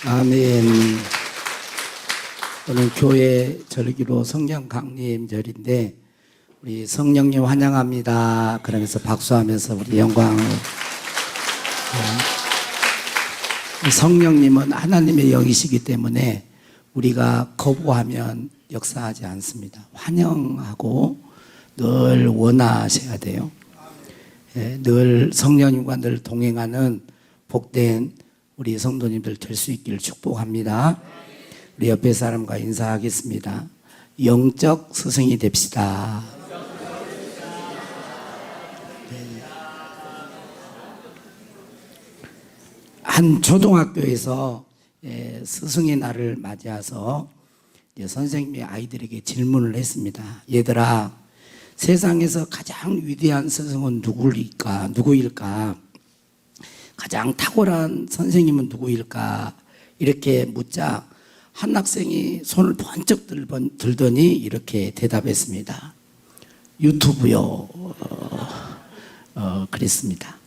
아멘. 오늘 교회 절기로 성령 강림절인데 우리 성령님 환영합니다. 그러면서 박수하면서 우리 영광을. 성령님은 하나님의 영이시기 때문에 우리가 거부하면 역사하지 않습니다. 환영하고 늘 원하셔야 돼요. 늘 성령님과 늘 동행하는 복된 우리 성도님들 될 수 있기를 축복합니다. 우리 옆에 사람과 인사하겠습니다. 영적 스승이 됩시다. 한 초등학교에서 스승의 날을 맞이해서 선생님이 아이들에게 질문을 했습니다. 얘들아, 세상에서 가장 위대한 스승은 누구일까? 가장 탁월한 선생님은 누구일까? 이렇게 묻자 한 학생이 손을 번쩍 들더니 이렇게 대답했습니다. 유튜브요. 그랬습니다.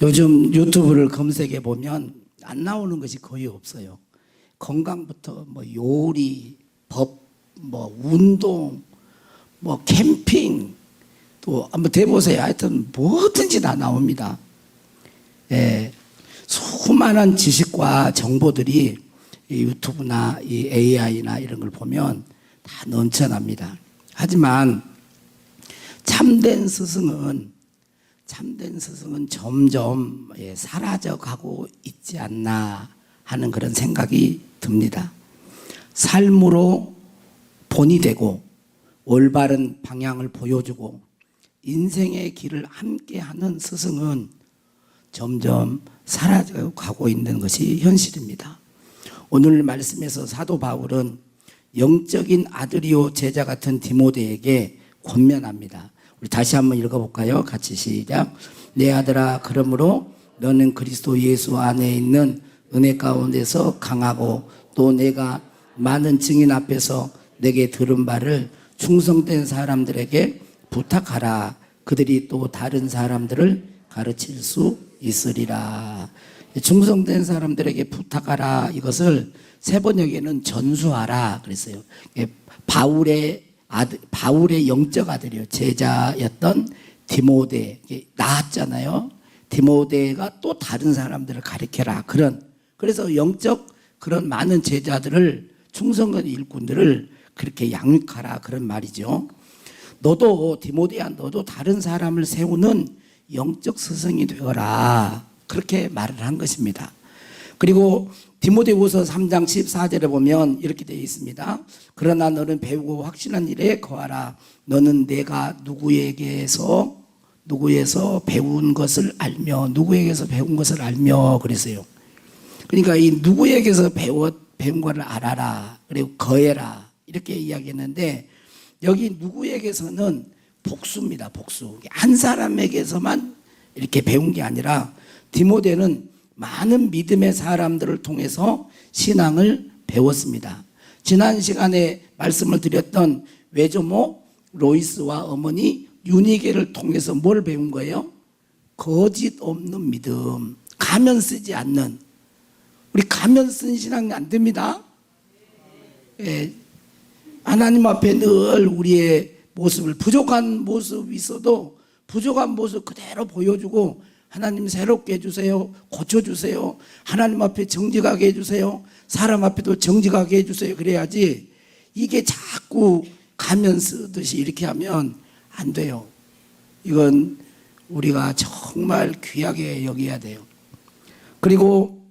요즘 유튜브를 검색해 보면 안 나오는 것이 거의 없어요. 건강부터 요리, 법, 운동, 캠핑, 또 한번 대보세요. 하여튼 뭐든지 다 나옵니다. 수많은 지식과 정보들이 이 유튜브나 이 AI나 이런 걸 보면 다 넘쳐납니다. 하지만 참된 스승은 점점 사라져가고 있지 않나 하는 그런 생각이 듭니다. 삶으로 본이 되고 올바른 방향을 보여주고 인생의 길을 함께하는 스승은 점점 사라져가고 있는 것이 현실입니다. 오늘 말씀에서 사도 바울은 영적인 아들이요 제자 같은 디모데에게 권면합니다. 우리 다시 한번 읽어볼까요? 같이 시작. 내 아들아, 그러므로 너는 그리스도 예수 안에 있는 은혜 가운데서 강하고 또 내가 많은 증인 앞에서 내게 들은 바를 충성된 사람들에게 부탁하라. 그들이 또 다른 사람들을 가르칠 수 있으리라. 충성된 사람들에게 부탁하라. 이것을 세번역에는 전수하라 그랬어요. 바울의 영적 아들이요 제자였던 디모데 낳았잖아요. 디모데가 또 다른 사람들을 가르쳐라. 그래서 영적 그런 많은 제자들을 충성된 일꾼들을 그렇게 양육하라 그런 말이죠. 너도 디모데야, 너도 다른 사람을 세우는 영적 스승이 되어라. 그렇게 말을 한 것입니다. 그리고 디모데후서 3장 14절에 보면 이렇게 되어 있습니다. 그러나 너는 배우고 확신한 일에 거하라. 너는 내가 누구에게서 배운 것을 알며 그랬어요. 그러니까 이 누구에게서 배운 것을 알아라. 그리고 거해라. 이렇게 이야기했는데 여기 누구에게서는 복수입니다. 복수. 한 사람에게서만 이렇게 배운 게 아니라 디모데는 많은 믿음의 사람들을 통해서 신앙을 배웠습니다. 지난 시간에 말씀을 드렸던 외조모 로이스와 어머니 유니게를 통해서 뭘 배운 거예요? 거짓 없는 믿음, 가면 쓰지 않는. 우리 가면 쓴 신앙이 안 됩니다. 하나님 앞에 늘 우리의 모습을, 부족한 모습이 있어도 부족한 모습 그대로 보여주고 하나님 새롭게 해주세요. 고쳐주세요. 하나님 앞에 정직하게 해주세요. 사람 앞에도 정직하게 해주세요. 그래야지. 이게 자꾸 가면 쓰듯이 이렇게 하면 안 돼요. 이건 우리가 정말 귀하게 여겨야 돼요. 그리고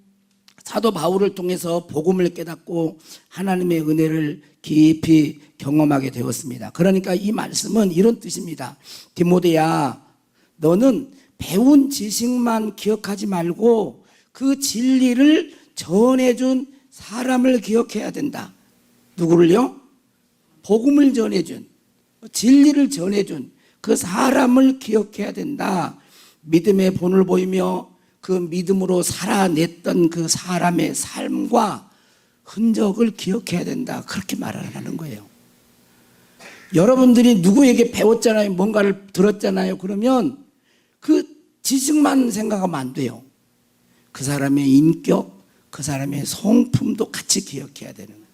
사도 바울을 통해서 복음을 깨닫고 하나님의 은혜를 깊이 경험하게 되었습니다. 그러니까 이 말씀은 이런 뜻입니다. 디모데야, 너는 배운 지식만 기억하지 말고 그 진리를 전해준 사람을 기억해야 된다. 누구를요? 복음을 전해준, 진리를 전해준 그 사람을 기억해야 된다. 믿음의 본을 보이며 그 믿음으로 살아냈던 그 사람의 삶과 흔적을 기억해야 된다. 그렇게 말을 하는 거예요. 여러분들이 누구에게 배웠잖아요. 뭔가를 들었잖아요. 그러면 그 지식만 생각하면 안 돼요. 그 사람의 인격, 그 사람의 성품도 같이 기억해야 되는 거예요.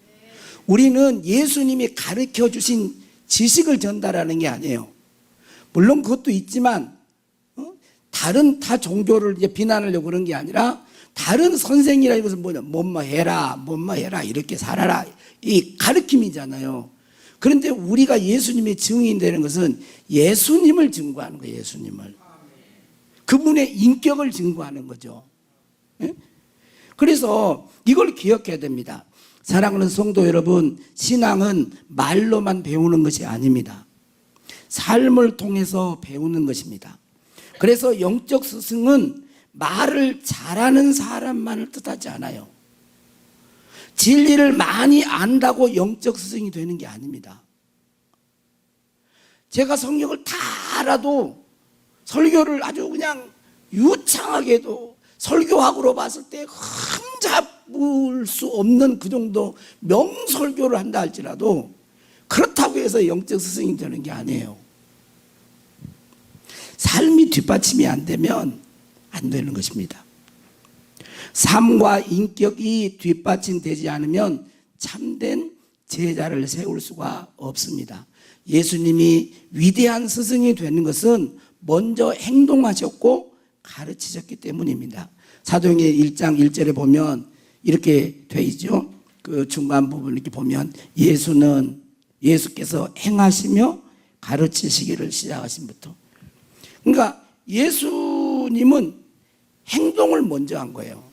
우리는 예수님이 가르쳐 주신 지식을 전달하는 게 아니에요. 물론 그것도 있지만 다른 타 종교를 이제 비난하려고 그런 게 아니라 다른 선생이라는 것은 뭐냐, 뭐뭐 해라 이렇게 살아라, 이 가르침이잖아요. 그런데 우리가 예수님의 증인이 되는 것은 예수님을 증거하는 거예요. 예수님을, 그분의 인격을 증거하는 거죠. 그래서 이걸 기억해야 됩니다. 사랑하는 성도 여러분, 신앙은 말로만 배우는 것이 아닙니다. 삶을 통해서 배우는 것입니다. 그래서 영적 스승은 말을 잘하는 사람만을 뜻하지 않아요. 진리를 많이 안다고 영적 스승이 되는 게 아닙니다. 제가 성경을 다 알아도 설교를 아주 그냥 유창하게도 설교학으로 봤을 때 흠잡을 수 없는 그 정도 명설교를 한다 할지라도 그렇다고 해서 영적 스승이 되는 게 아니에요. 삶이 뒷받침이 안 되면 안 되는 것입니다. 삶과 인격이 뒷받침되지 않으면 참된 제자를 세울 수가 없습니다. 예수님이 위대한 스승이 되는 것은 먼저 행동하셨고 가르치셨기 때문입니다. 사도행전 1장 1절에 보면 이렇게 돼 있죠. 그 중간 부분 이렇게 보면 예수께서 행하시며 가르치시기를 시작하신부터. 그러니까 예수님은 행동을 먼저 한 거예요.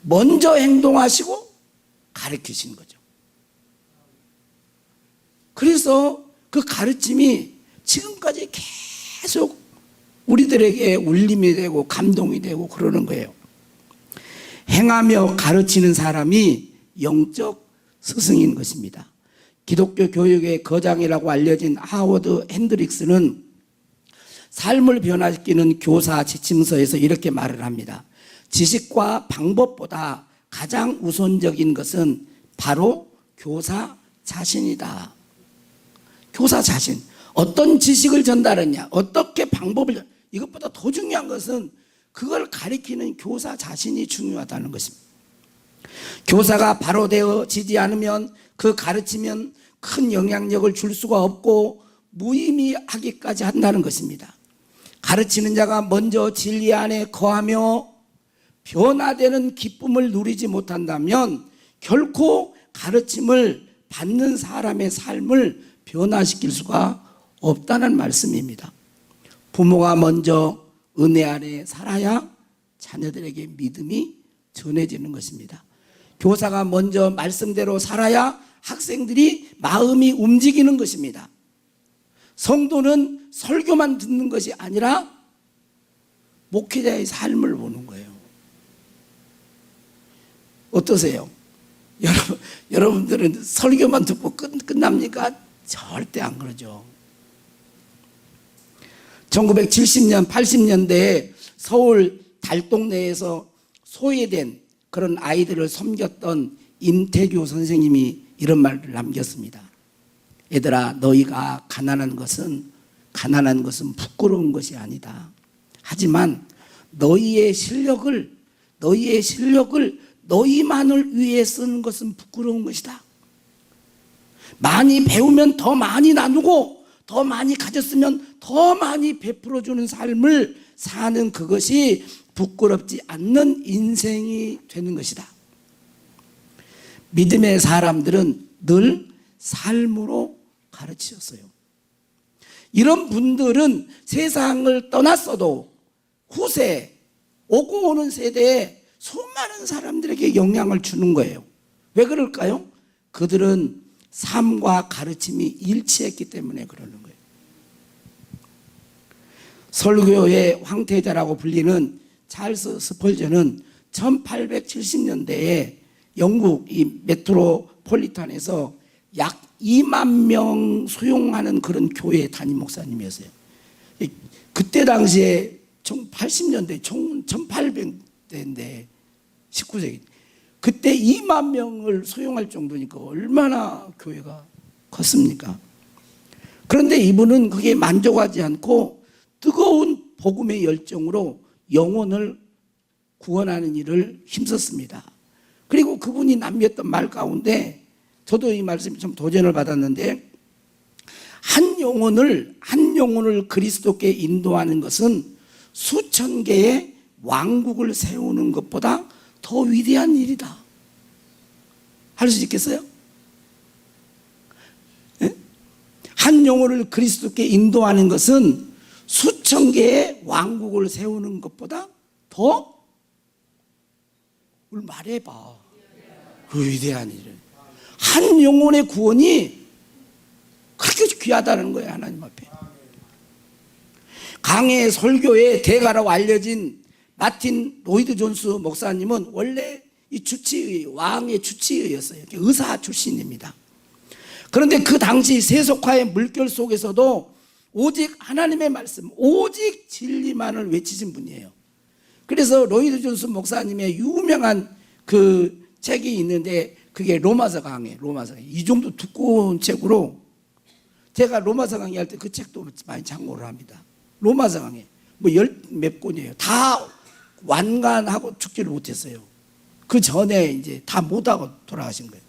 먼저 행동하시고 가르치신 거죠. 그래서 그 가르침이 지금까지 계속 우리들에게 울림이 되고 감동이 되고 그러는 거예요. 행하며 가르치는 사람이 영적 스승인 것입니다. 기독교 교육의 거장이라고 알려진 하워드 핸드릭스는 삶을 변화시키는 교사 지침서에서 이렇게 말을 합니다. 지식과 방법보다 가장 우선적인 것은 바로 교사 자신이다. 교사 자신. 어떤 지식을 전달하냐, 어떻게 방법을, 이것보다 더 중요한 것은 그걸 가리키는 교사 자신이 중요하다는 것입니다. 교사가 바로 되어지지 않으면 그 가르치면 큰 영향력을 줄 수가 없고 무의미하기까지 한다는 것입니다. 가르치는 자가 먼저 진리 안에 거하며 변화되는 기쁨을 누리지 못한다면 결코 가르침을 받는 사람의 삶을 변화시킬 수가 없다는 말씀입니다. 부모가 먼저 은혜 안에 살아야 자녀들에게 믿음이 전해지는 것입니다. 교사가 먼저 말씀대로 살아야 학생들이 마음이 움직이는 것입니다. 성도는 설교만 듣는 것이 아니라 목회자의 삶을 보는 거예요. 어떠세요? 여러분들은 설교만 듣고 끝납니까? 절대 안 그러죠. 1970년, 80년대에 서울 달동네에서 소외된 그런 아이들을 섬겼던 임태규 선생님이 이런 말을 남겼습니다. 얘들아, 너희가 가난한 것은 부끄러운 것이 아니다. 하지만 너희의 실력을 너희만을 위해 쓰는 것은 부끄러운 것이다. 많이 배우면 더 많이 나누고 더 많이 가졌으면 더 많이 베풀어주는 삶을 사는 그것이 부끄럽지 않는 인생이 되는 것이다. 믿음의 사람들은 늘 삶으로 가르치셨어요. 이런 분들은 세상을 떠났어도 후세, 오고 오는 세대에 수많은 사람들에게 영향을 주는 거예요. 왜 그럴까요? 그들은 삶과 가르침이 일치했기 때문에 그러는 거예요. 설교의 황태자라고 불리는 찰스 스펄전은 1870년대에 영국 이 메트로폴리탄에서 약 2만 명 수용하는 그런 교회 담임 목사님이었어요. 그때 당시에 80년대, 1800대인데 19세기 그때 2만 명을 수용할 정도니까 얼마나 교회가 컸습니까? 그런데 이분은 그게 만족하지 않고 뜨거운 복음의 열정으로 영혼을 구원하는 일을 힘썼습니다. 그리고 그분이 남겼던 말 가운데 저도 이 말씀이 좀 도전을 받았는데, 한 영혼을 그리스도께 인도하는 것은 수천 개의 왕국을 세우는 것보다 더 위대한 일이다. 할 수 있겠어요? 네? 한 영혼을 그리스도께 인도하는 것은 수천 개의 왕국을 세우는 것보다 더, 뭘 말해봐. 그 위대한 일을. 한 영혼의 구원이 그렇게 귀하다는 거예요, 하나님 앞에. 강해 설교의 대가라고 알려진 마틴 로이드 존스 목사님은 원래 이 주치의, 왕의 주치의였어요. 의사 출신입니다. 그런데 그 당시 세속화의 물결 속에서도 오직 하나님의 말씀, 오직 진리만을 외치신 분이에요. 그래서 로이드 존스 목사님의 유명한 그 책이 있는데, 그게 로마서 강해. 이 정도 두꺼운 책으로, 제가 로마서 강의할 때 그 책도 많이 참고를 합니다. 로마서 강해. 뭐 열 몇 권이에요. 다 완간하고 죽지를 못했어요. 그 전에 이제 다 못하고 돌아가신 거예요.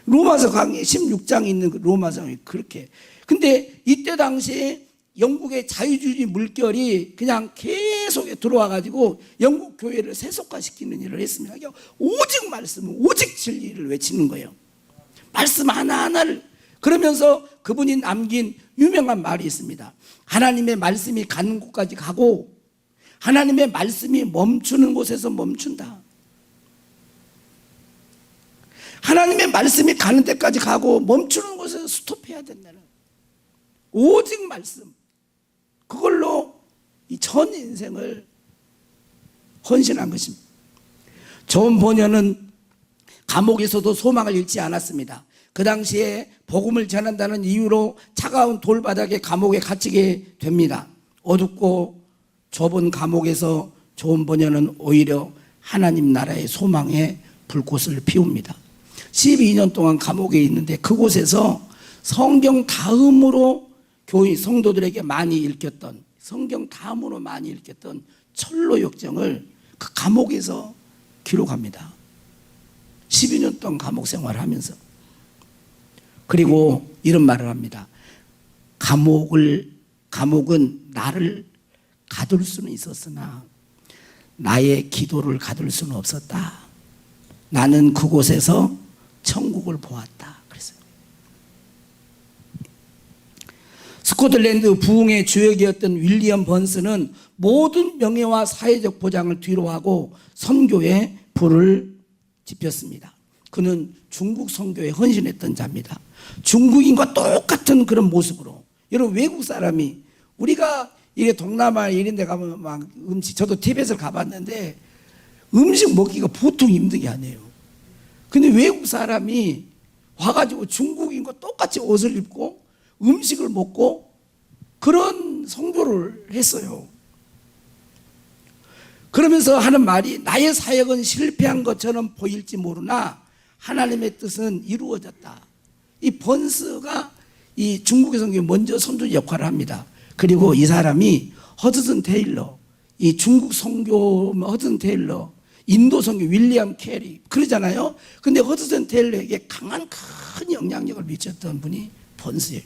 로마서 강의 16장에 있는 그 로마서 강의 그렇게. 근데 이때 당시에 영국의 자유주의 물결이 그냥 계속 들어와가지고 영국 교회를 세속화시키는 일을 했습니다. 오직 말씀, 오직 진리를 외치는 거예요. 말씀 하나하나를. 그러면서 그분이 남긴 유명한 말이 있습니다. 하나님의 말씀이 가는 곳까지 가고 하나님의 말씀이 멈추는 곳에서 멈춘다. 하나님의 말씀이 가는 데까지 가고 멈추는 곳에서 스톱해야 된다는, 오직 말씀, 그걸로 이 전 인생을 헌신한 것입니다. 존 버녀는 감옥에서도 소망을 잃지 않았습니다. 그 당시에 복음을 전한다는 이유로 차가운 돌바닥에 감옥에 갇히게 됩니다. 어둡고 좁은 감옥에서 존 버녀는 오히려 하나님 나라의 소망에 불꽃을 피웁니다. 12년 동안 감옥에 있는데 그곳에서 성경 다음으로 교인 성도들에게 많이 읽혔던, 성경 다음으로 많이 읽혔던 철로 역정을 그 감옥에서 기록합니다. 12년 동안 감옥 생활하면서. 그리고 이런 말을 합니다. 감옥은 나를 가둘 수는 있었으나 나의 기도를 가둘 수는 없었다. 나는 그곳에서 천국을 보았다. 그랬어요. 스코틀랜드 부흥의 주역이었던 윌리엄 번스는 모든 명예와 사회적 보장을 뒤로하고 선교에 불을 지폈습니다. 그는 중국 선교에 헌신했던 자입니다. 중국인과 똑같은 그런 모습으로. 여러분, 외국 사람이, 우리가 이게 동남아 이런 데 가면 막 음식, 저도 티벳을 가봤는데 음식 먹기가 보통 힘든 게 아니에요. 근데 외국 사람이 와가지고 중국인과 똑같이 옷을 입고 음식을 먹고 그런 선교를 했어요. 그러면서 하는 말이, 나의 사역은 실패한 것처럼 보일지 모르나 하나님의 뜻은 이루어졌다. 이 번스가 이 중국의 선교에 먼저 선두 역할을 합니다. 그리고 이 사람이 허드슨 테일러, 이 중국 선교 허드슨 테일러, 인도 선교 윌리엄 캐리 그러잖아요. 근데 허드슨 테일러에게 강한 큰 영향력을 미쳤던 분이 번스예요.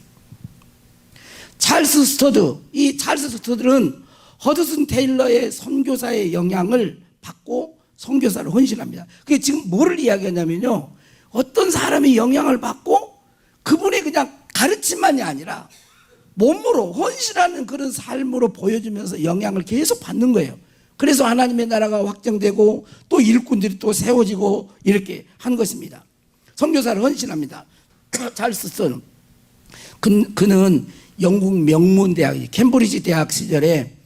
찰스 스터드, 이 찰스 스터드는 허드슨 테일러의 선교사의 영향을 받고 선교사를 헌신합니다. 그게 지금 뭐를 이야기하냐면요, 어떤 사람이 영향을 받고 그분의 그냥 가르침만이 아니라 몸으로 헌신하는 그런 삶으로 보여주면서 영향을 계속 받는 거예요. 그래서 하나님의 나라가 확정되고 또 일꾼들이 또 세워지고 이렇게 한 것입니다. 선교사를 헌신합니다. 찰스 스터드, 그는 영국 명문 대학, 캠브리지 대학 시절에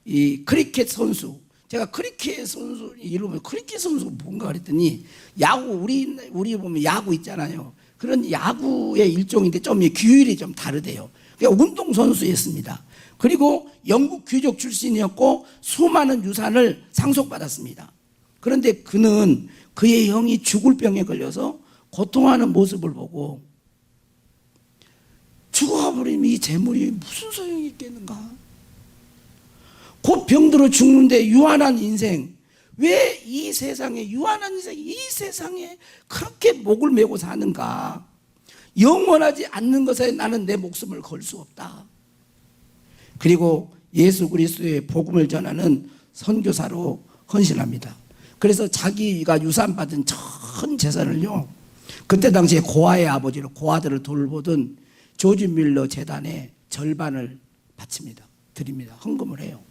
이 크리켓 선수, 제가 크리켓 선수 이름을 크리켓 선수가 뭔가 그랬더니 야구, 우리 보면 야구 있잖아요. 그런 야구의 일종인데 좀 규율이 좀 다르대요. 그러니까 운동 선수였습니다. 그리고 영국 귀족 출신이었고 수많은 유산을 상속받았습니다. 그런데 그는 그의 형이 죽을 병에 걸려서 고통하는 모습을 보고 죽어버리면 이 재물이 무슨 소용이 있겠는가? 곧 병들어 죽는데 유한한 인생, 왜 이 세상에, 유한한 인생, 이 세상에 그렇게 목을 메고 사는가? 영원하지 않는 것에 나는 내 목숨을 걸 수 없다. 그리고 예수 그리스도의 복음을 전하는 선교사로 헌신합니다. 그래서 자기가 유산받은 전 재산을요, 그때 당시에 고아의 아버지로 고아들을 돌보던 조지 밀러 재단에 절반을 바칩니다. 드립니다. 헌금을 해요.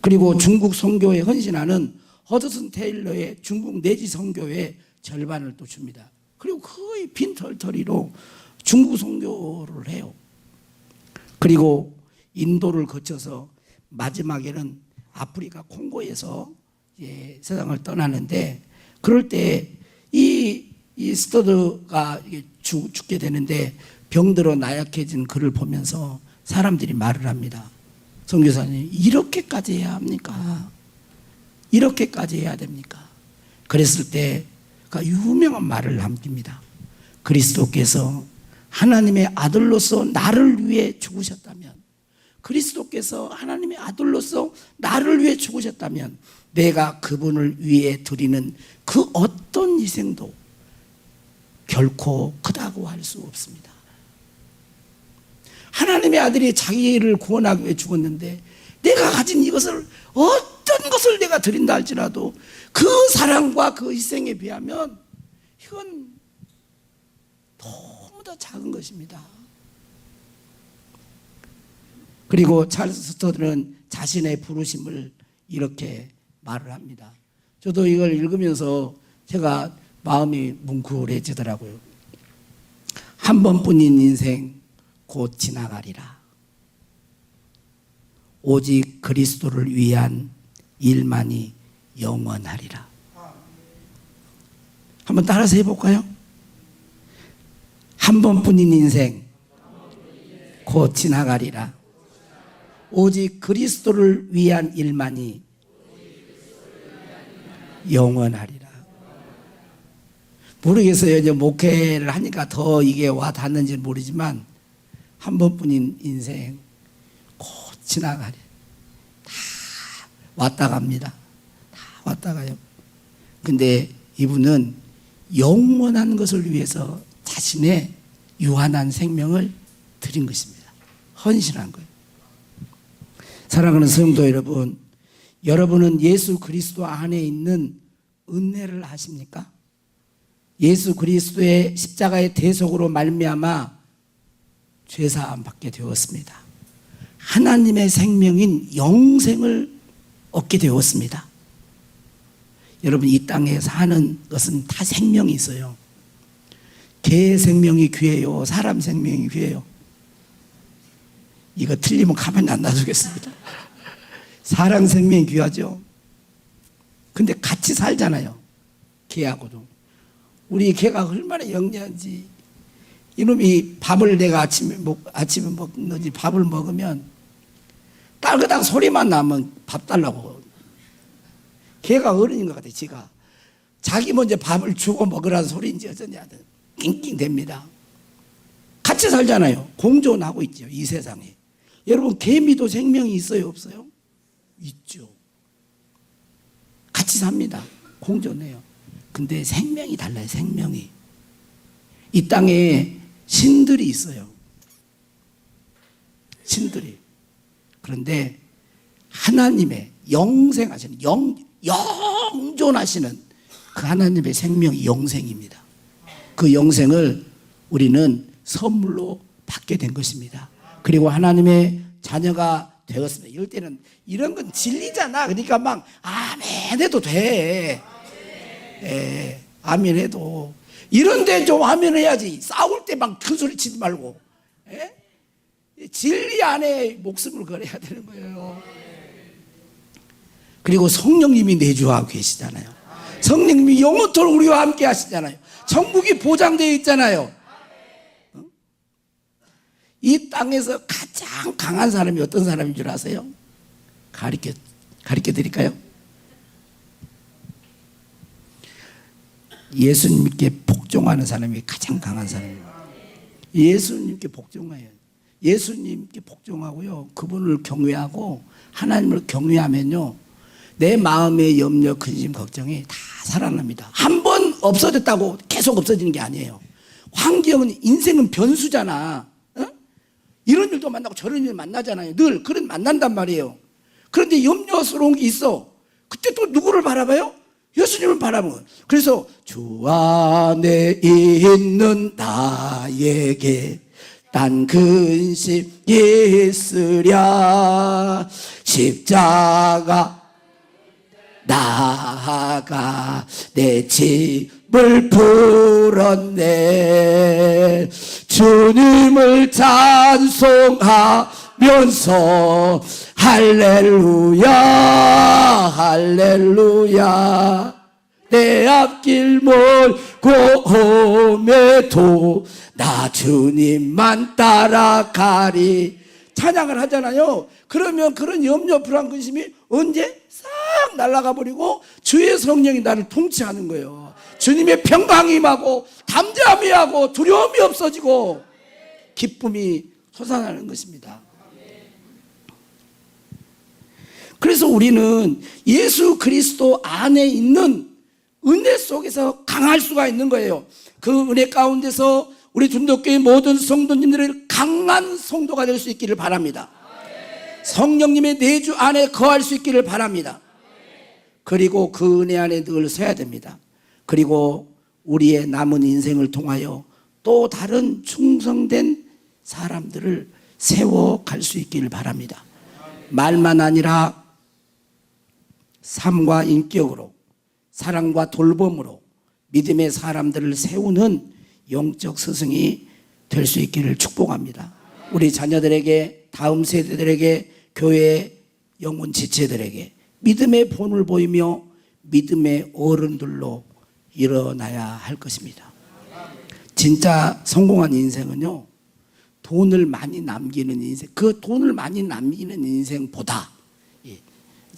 그리고 중국 선교에 헌신하는 허드슨 테일러의 중국 내지 선교에 절반을 또 줍니다. 그리고 거의 빈털터리로 중국 선교를 해요. 그리고 인도를 거쳐서 마지막에는 아프리카 콩고에서 세상을 떠나는데, 그럴 때 이 스터드가 죽게 되는데 병들어 나약해진 그를 보면서 사람들이 말을 합니다. 선교사님, 이렇게까지 해야 합니까? 이렇게까지 해야 됩니까? 그랬을 때 그 유명한 말을 남깁니다. 그리스도께서 하나님의 아들로서 나를 위해 죽으셨다면, 그리스도께서 하나님의 아들로서 나를 위해 죽으셨다면 내가 그분을 위해 드리는 그 어떤 희생도 결코 크다고 할 수 없습니다. 하나님의 아들이 자기를 구원하기 위해 죽었는데, 내가 가진 이것을, 어떤 것을 내가 드린다 할지라도 그 사랑과 그 희생에 비하면 이건 너무나 작은 것입니다. 그리고 찰스 스터드는 자신의 부르심을 이렇게 말을 합니다. 저도 이걸 읽으면서 제가 마음이 뭉클해지더라고요. 한 번뿐인 인생 곧 지나가리라. 오직 그리스도를 위한 일만이 영원하리라. 한번 따라서 해볼까요? 한 번뿐인 인생 곧 지나가리라. 오직 그리스도를 위한 일만이 영원하리라. 모르겠어요. 이제 목회를 하니까 더 이게 와 닿는지 모르지만, 한 번뿐인 인생 곧 지나가리. 다 왔다 갑니다. 다 왔다 가요. 근데 이분은 영원한 것을 위해서 자신의 유한한 생명을 드린 것입니다. 헌신한 거예요. 사랑하는 성도 여러분, 여러분은 예수 그리스도 안에 있는 은혜를 아십니까? 예수 그리스도의 십자가의 대속으로 말미암아 죄사함 받게 되었습니다. 하나님의 생명인 영생을 얻게 되었습니다. 여러분, 이 땅에 사는 것은 다 생명이 있어요. 개 생명이 귀해요? 사람 생명이 귀해요? 이거 틀리면 가만히 안 놔두겠습니다. 사람 생명이 귀하죠. 근데 같이 살잖아요, 개하고도. 우리 개가 얼마나 영리한지. 이놈이 밥을 내가 아침에 먹는지 밥을 먹으면 딸그닥 소리만 나면 밥 달라고. 개가 어른인 것 같아. 지가 자기 먼저 밥을 주고 먹으라는 소리인지 어쩌냐든 낑낑댑니다. 같이 살잖아요. 공존하고 있죠, 이 세상에. 여러분, 개미도 생명이 있어요, 없어요? 있죠. 같이 삽니다. 공존해요. 근데 생명이 달라요. 생명이. 이 땅에 신들이 있어요. 신들이. 그런데 하나님의 영생하시는, 영존하시는 그 하나님의 생명이 영생입니다. 그 영생을 우리는 선물로 받게 된 것입니다. 그리고 하나님의 자녀가 되었습니다. 이럴 때는 이런 건 진리잖아. 그러니까 막 아멘 해도 돼. 예, 아멘 해도. 이런데 좀 아멘 해야지. 싸울 때 막 큰 소리 치지 말고. 예? 진리 안에 목숨을 걸어야 되는 거예요. 그리고 성령님이 내주하고 계시잖아요. 성령님이 영원토록 우리와 함께 하시잖아요. 천국이 보장되어 있잖아요. 이 땅에서 가장 강한 사람이 어떤 사람인 줄 아세요? 가르쳐 드릴까요? 예수님께 복종하는 사람이 가장 강한 사람이에요. 예수님께 복종해요. 예수님께 복종하고요, 그분을 경외하고 하나님을 경외하면요, 내 마음의 염려, 근심, 걱정이 다 살아납니다. 한 번 없어졌다고 계속 없어지는 게 아니에요. 환경은, 인생은 변수잖아. 어? 이런 일도 만나고 저런 일 만나잖아요. 늘 그런 만난단 말이에요. 그런데 염려스러운 게 있어. 그때 또 누구를 바라봐요? 예수님을 바라보는. 그래서 주 안에 있는 나에게 딴 근심 있으랴. 십자가 나아가 내 짐을 풀었네. 주님을 찬송하면서 할렐루야 할렐루야. 내 앞길 멀고 험해도 나 주님만 따라가리. 찬양을 하잖아요. 그러면 그런 염려, 불안, 근심이 언제 싹 날아가 버리고 주의 성령이 나를 통치하는 거예요. 주님의 평강이 임하고 담대함이 하고 두려움이 없어지고 기쁨이 솟아나는 것입니다. 그래서 우리는 예수 그리스도 안에 있는 은혜 속에서 강할 수가 있는 거예요. 그 은혜 가운데서 우리 준덕교회 모든 성도님들을 강한 성도가 될 수 있기를 바랍니다. 성령님의 내주 안에 거할 수 있기를 바랍니다. 그리고 그 은혜 안에 늘 서야 됩니다. 그리고 우리의 남은 인생을 통하여 또 다른 충성된 사람들을 세워갈 수 있기를 바랍니다. 말만 아니라 삶과 인격으로, 사랑과 돌봄으로 믿음의 사람들을 세우는 영적 스승이 될 수 있기를 축복합니다. 우리 자녀들에게, 다음 세대들에게, 교회 영혼 지체들에게 믿음의 본을 보이며 믿음의 어른들로 일어나야 할 것입니다. 진짜 성공한 인생은요, 돈을 많이 남기는 인생, 그 돈을 많이 남기는 인생보다,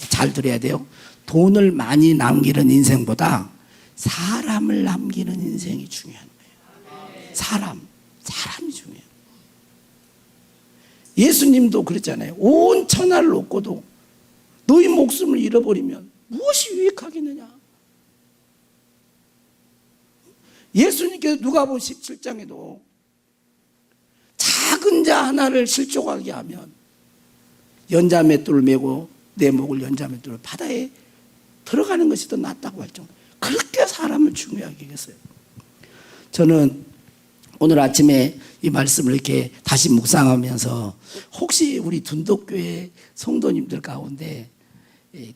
잘 들어야 돼요. 돈을 많이 남기는 인생보다 사람을 남기는 인생이 중요한 거예요. 사람이 중요해요. 예수님도 그랬잖아요. 온 천하를 얻고도 너희 목숨을 잃어버리면 무엇이 유익하겠느냐. 예수님께서 누가복음 17장에도 작은 자 하나를 실족하게 하면 연자맷돌을 메고 내 목을 연자맷돌을 바다에 들어가는 것이 더 낫다고 할 정도. 그렇게 사람을 중요하게 했어요. 저는 오늘 아침에 이 말씀을 이렇게 다시 묵상하면서 혹시 우리 둔덕교회 성도님들 가운데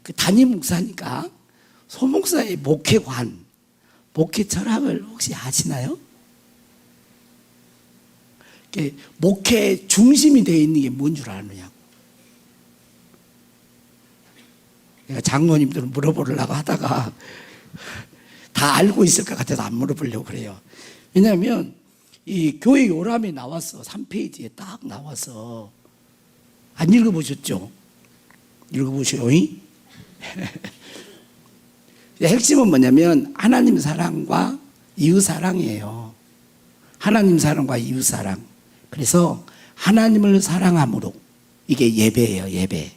그 담임 목사니까 소목사의 목회관, 목회 철학을 혹시 아시나요? 목회 중심이 되어 있는 게 뭔 줄 아느냐고. 내가 장로님들은 물어보려고 하다가 다 알고 있을 것 같아서 안 물어보려고 그래요. 왜냐하면 이 교회 요람에 나왔어. 3페이지에 딱 나와서. 안 읽어보셨죠? 읽어보셔요. 핵심은 뭐냐면 하나님 사랑과 이웃 사랑이에요. 하나님 사랑과 이웃 사랑. 그래서 하나님을 사랑함으로, 이게 예배예요. 예배.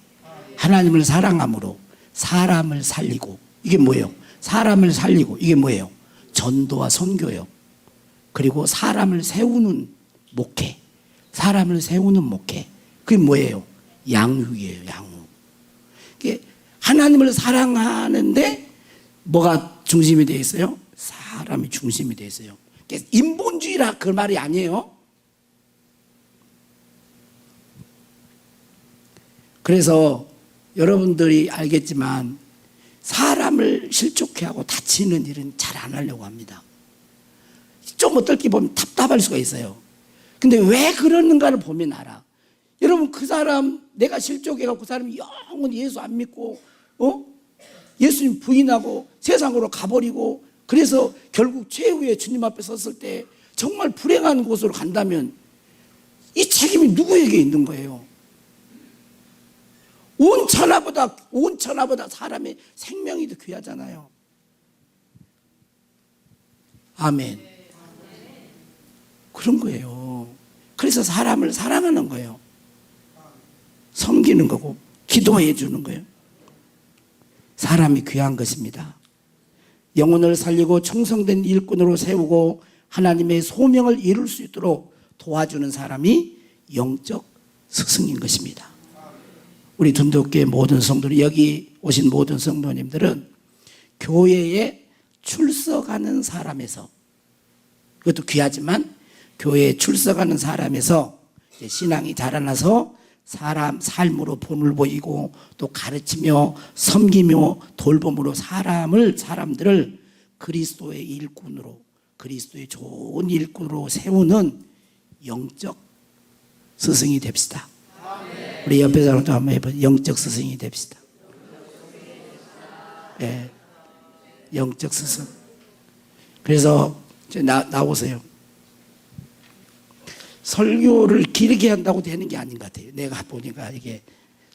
하나님을 사랑함으로 사람을 살리고, 이게 뭐예요? 사람을 살리고, 이게 뭐예요? 전도와 선교예요. 그리고 사람을 세우는 목회, 사람을 세우는 목회, 그게 뭐예요? 양육이에요. 양육. 하나님을 사랑하는데 뭐가 중심이 되어 있어요? 사람이 중심이 되어 있어요. 인본주의라 그 말이 아니에요. 그래서 여러분들이 알겠지만 사람을 실족해 하고 다치는 일은 잘 안 하려고 합니다. 좀 어떨게 보면 답답할 수가 있어요. 근데 왜 그러는가를 보면 알아. 여러분, 그 사람, 내가 실족해갖고 그 사람이 영원히 예수 안 믿고, 예수님 부인하고 세상으로 가버리고, 그래서 결국 최후의 주님 앞에 섰을 때 정말 불행한 곳으로 간다면 이 책임이 누구에게 있는 거예요? 온 천하보다 사람의 생명이 더 귀하잖아요. 아멘. 그런 거예요. 그래서 사람을 사랑하는 거예요. 섬기는 거고 기도해 주는 거예요. 사람이 귀한 것입니다. 영혼을 살리고 충성된 일꾼으로 세우고 하나님의 소명을 이룰 수 있도록 도와주는 사람이 영적 스승인 것입니다. 우리 둔덕교회 모든 성도들, 여기 오신 모든 성도님들은 교회에 출석하는 사람에서, 그것도 귀하지만 교회에 출석하는 사람에서 신앙이 자라나서 사람 삶으로 본을 보이고 또 가르치며 섬기며 돌봄으로 사람들을 그리스도의 일꾼으로, 그리스도의 좋은 일꾼으로 세우는 영적 스승이 됩시다. 우리 옆에 사람도 한번 해보세요. 영적 스승이 됩시다. 예, 영적 스승. 그래서 나오세요. 설교를 길게 한다고 되는 게 아닌 것 같아요. 내가 보니까 이게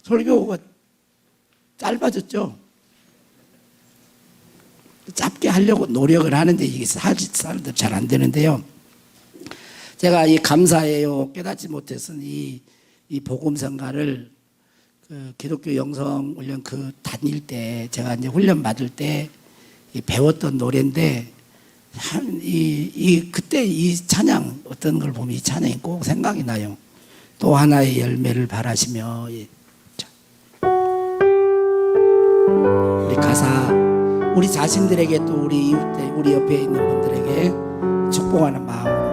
설교가 짧아졌죠. 짧게 하려고 노력을 하는데 이게 사람들 잘 안 되는데요. 제가 이 감사해요 깨닫지 못해서 이 복음성가를 그 기독교 영성 훈련 그 다닐 때 제가 이제 훈련 받을 때 배웠던 노래인데 그때 이 찬양 어떤 걸 보면 이 찬양이 꼭 생각이 나요. 또 하나의 열매를 바라시며. 우리 가사 우리 자신들에게 또 우리 이웃들 우리 옆에 있는 분들에게 축복하는 마음으로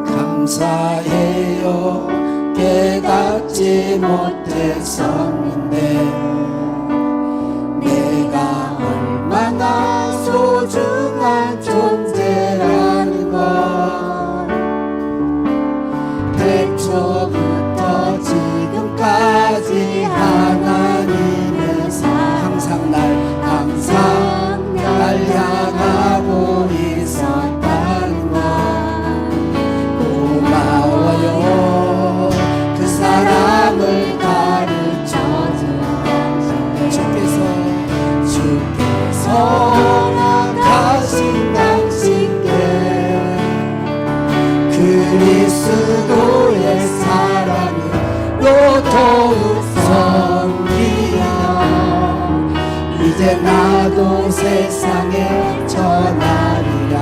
감사해요 깨닫지 못했었는데 내가 얼마나 소중한 존재라는 걸 태초부터 지금까지 하나님의 항상 날 향하고 있었다는 걸 고마워요. 그 사랑을 가르쳐준 주께서 가신 당신께 그리스도의 사랑으로 더욱 섬기며 이제 나도 세상에 전하리라.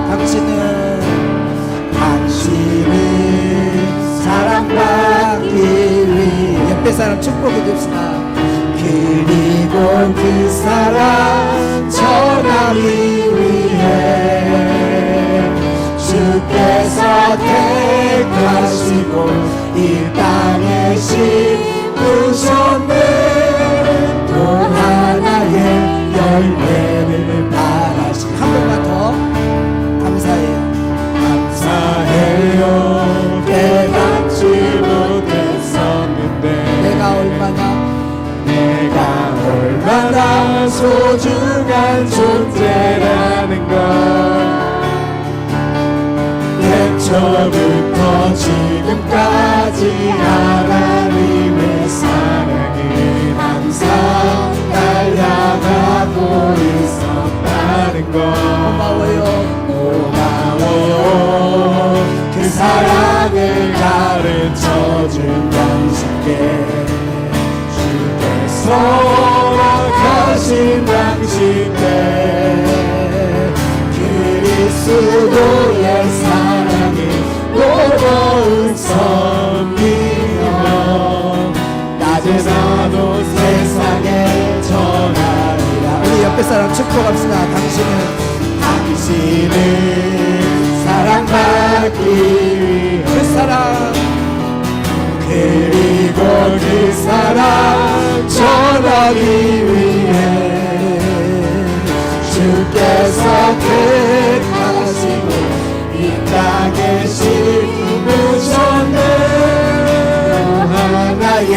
당신은 사랑받기 위해 옆에 사람 축복해 줍시다. 그리고 그 사랑 전하기 위해 주께서 택하시고 이 땅에 심으셨네. 또 하나의 열매를 바라시. 한 번만 더. 감사해요. 깨닫지 못했었는데 내가 얼마나 소중한 존재라는 걸 태초부터 지금까지 하나님의 사랑이 항상 날 향하고 있었다는 걸 고마워요. 그 사랑을 가르쳐준 당신께 주께서 가신 당신께 그리스도의 사랑이 더욱 섬기며 낮에나도 세상에 전하리라. 우리 옆에 사람 축복합시다. 당신은 사랑받기 위해 그 사랑 그리고 그 사랑 전하기 위해 주께서 택하시고 이 땅에 심으셨네. 하나의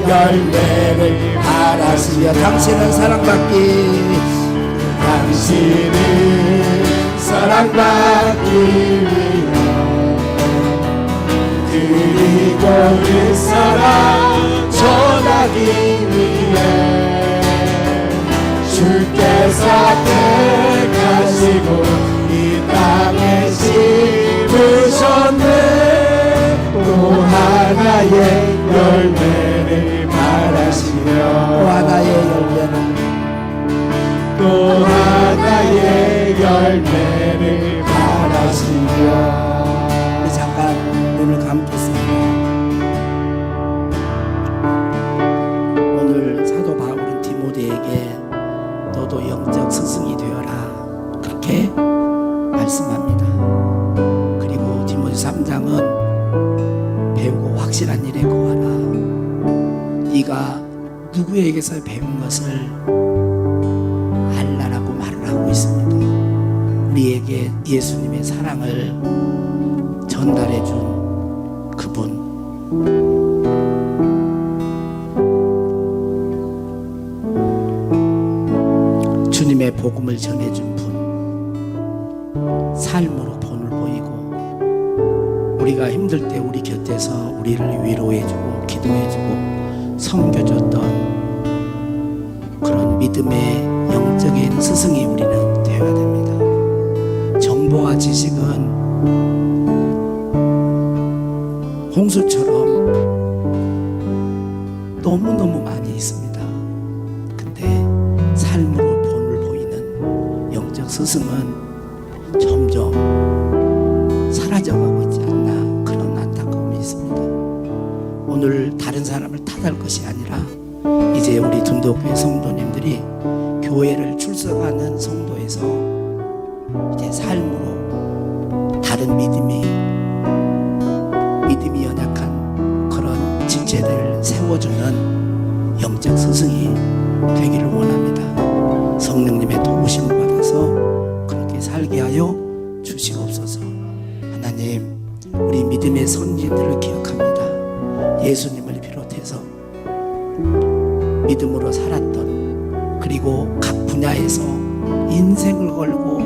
열매를 바라시며 당신은 사랑받기 위해 그리고 그 사랑 전하기 위해 주께서 택하시고 이 땅에 심으셨네. 하나의 열매를 바라시며 또 하나의 열매는 또 하나의 열매를 바라시며. 우리 잠깐 눈을 감겠습니다. 오늘 사도 바울은 디모데에게 너도 영적 스승이 되어라 그렇게 말씀합니다. 그리고 디모데 3장은 배우고 확실한 일에 거하라. 네가 누구에게서 배운 것을 알라라고 말을 하고 있습니다. 우리에게 예수님의 사랑을 전달해 준 그분, 주님의 복음을 전해준 분, 삶으로 본을 보이고 우리가 힘들 때 우리 곁에서 우리를 위로해주고 기도해주고 섬겨줬던 그런 믿음의 영적인 스승이 우리는 되어야 됩니다. 정보와 지식은 홍수처럼 너무너무 많이 있습니다. 근데 삶으로 본을 보이는 영적 스승은 점점 사라져가고 있지 않나 그런 안타까움이 있습니다. 오늘 다른 사람을 탓할 것이 아니라 이제 우리 둔도교회 성도님들이 교회를 출석하는 성도에서 이제 삶으로 다른 믿음이 연약한 그런 지체들을 세워주는 영적 스승이 되기를 원합니다. 성령님의 도우심을 받아서 그렇게 살게 하여 주시옵소서. 하나님, 우리 믿음의 선진들을 기억합니다. 예수님을 비롯해서 믿음으로 살았던, 그리고 각 분야에서 인생을 걸고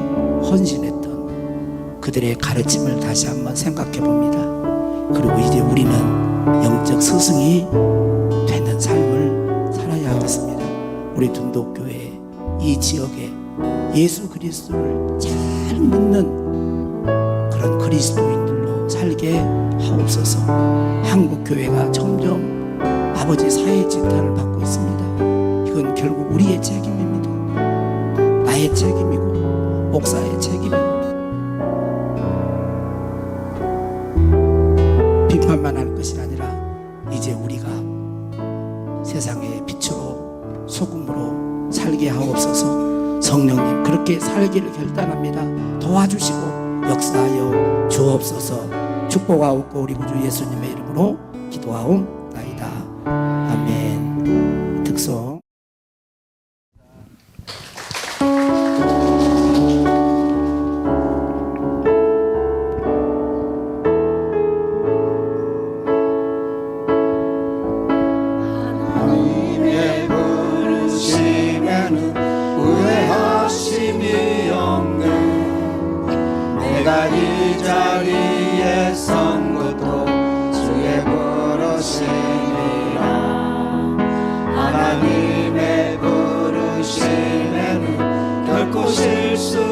헌신했던 그들의 가르침을 다시 한번 생각해 봅니다. 그리고 이제 우리는 영적 스승이 되는 삶을 살아야 하겠습니다. 우리 둔도교회 이 지역에 예수 그리스도를 잘 믿는 그런 그리스도인들로 살게 하옵소서. 한국 교회가 점점 아버지 사회 질타를 받고 있습니다. 이건 결국 우리의 책임입니다. 나의 책임이고 목사의 책임이고 비판만 할 것이 아니라 이제 우리가 세상의 빛으로 소금으로 살게 하옵소서. 성령님 그렇게 살기를 결단합니다. 도와주시고 역사하여 주옵소서. 축복하옵고 우리 구주 예수님의 이름으로 기도하옵나이다. 아멘. 득송. 하나님의 부르심에는 후회하심이 없네. 내가 이 자리에 선 것도 주의 부르심이라. 하나님의 부르심에는 결코 실수